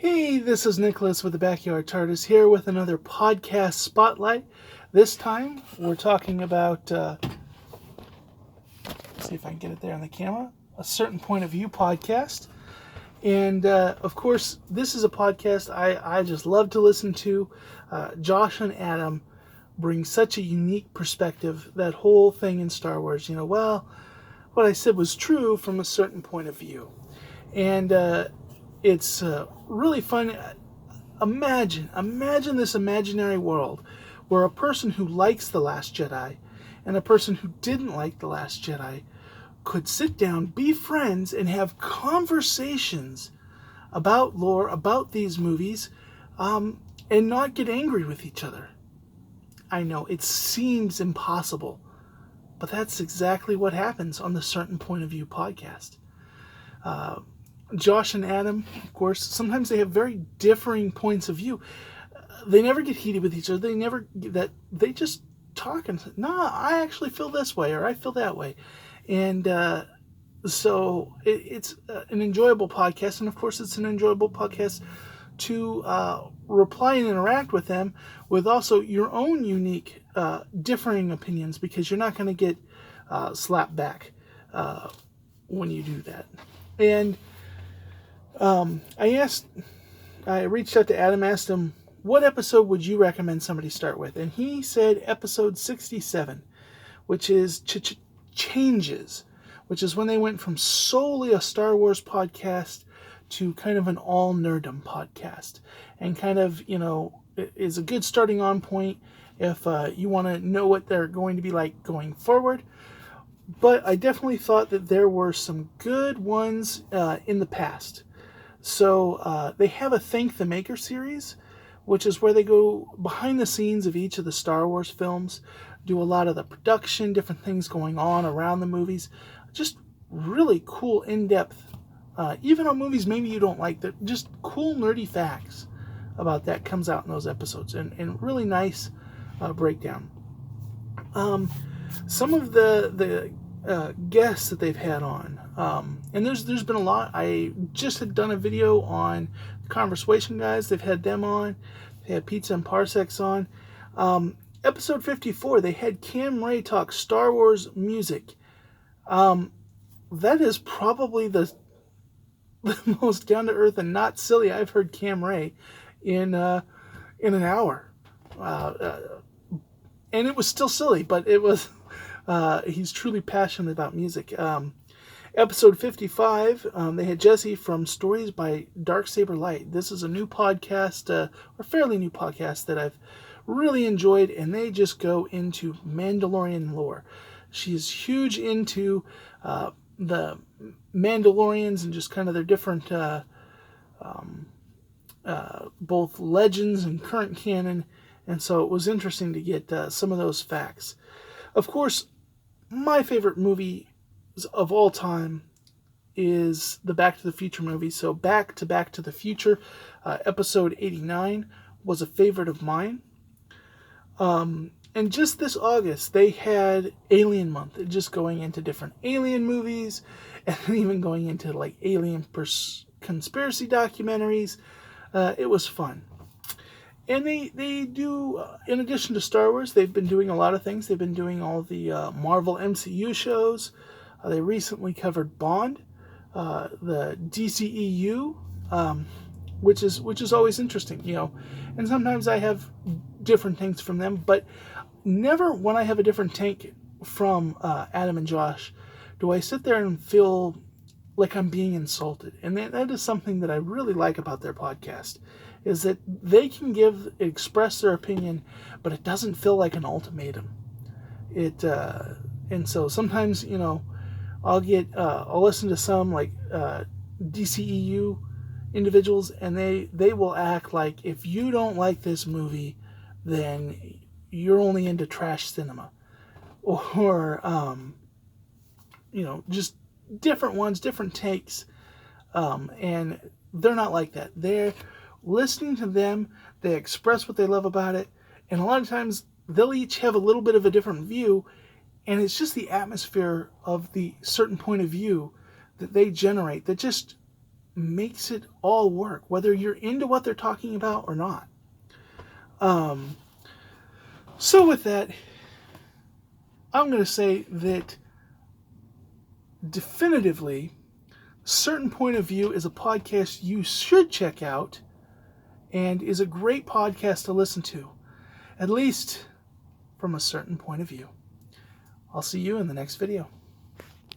Hey, this is Nicholas with the Backyard TARDIS here with another podcast spotlight. This time we're talking about, let's see if I can get it there on the camera, a certain point of view podcast. And of course, this is a podcast I just love to listen to. Josh and Adam bring such a unique perspective, that whole thing in Star Wars, what I said was true from a certain point of view. And it's really fun. Imagine this imaginary world where a person who likes The Last Jedi and a person who didn't like The Last Jedi could sit down, be friends, and have conversations about lore, about these movies, and not get angry with each other. I know, it seems impossible, but that's exactly what happens on the Certain Point of View podcast. Josh and Adam, of course, sometimes they have very differing points of view. They never get heated with each other. They just talk and say, "Nah, I actually feel this way," or "I feel that way," and so it's an enjoyable podcast. And of course, it's an enjoyable podcast to reply and interact with them, with also your own unique, differing opinions, because you're not going to get slapped back when you do that. And I reached out to Adam, asked him, what episode would you recommend somebody start with? And he said episode 67, which is Changes, which is when they went from solely a Star Wars podcast to kind of an all nerdom podcast. And kind of, is a good starting on point if you want to know what they're going to be like going forward. But I definitely thought that there were some good ones in the past. So they have a Thank the Maker series, which is where they go behind the scenes of each of the Star Wars films, do a lot of the production, different things going on around the movies. Just really cool, in-depth, even on movies maybe you don't like, that just cool, nerdy facts about that comes out in those episodes, and really nice breakdown. Some of the guests that they've had on, and there's been a lot. I just had done a video on the Conversation guys. They've had them on. They had Pizza and Parsecs on. Episode 54, they had Cam Ray talk Star Wars music. That is probably the most down to earth and not silly I've heard Cam Ray in an hour, and it was still silly, but it was. He's truly passionate about music. Episode 55, they had Jesse from Stories by Darksaber Light. This is a new podcast, or fairly new podcast, that I've really enjoyed, and they just go into Mandalorian lore. She's huge into the Mandalorians and just kind of their different both legends and current canon, and so it was interesting to get some of those facts. Of course, my favorite movie of all time is the Back to the Future movie. So Back to the Future, episode 89 was a favorite of mine. And just this August, they had Alien Month, just going into different alien movies, and even going into like alien conspiracy documentaries. It was fun. And they do, in addition to Star Wars, they've been doing a lot of things. They've been doing all the Marvel MCU shows. They recently covered Bond, the DCEU, which is always interesting, And sometimes I have different things from them, but never when I have a different take from Adam and Josh do I sit there and feel like I'm being insulted. And that is something that I really like about their podcast, is that they can express their opinion, but it doesn't feel like an ultimatum. And so sometimes, I'll listen to some like DCEU individuals, and they will act like if you don't like this movie, then you're only into trash cinema, or just different ones, different takes, and they're not like that. They're listening to them, they express what they love about it, and a lot of times they'll each have a little bit of a different view, and it's just the atmosphere of the certain point of view that they generate that just makes it all work, whether you're into what they're talking about or not. So with that, I'm going to say that definitively, Certain Point of View is a podcast you should check out and is a great podcast to listen to, at least from a certain point of view. I'll see you in the next video.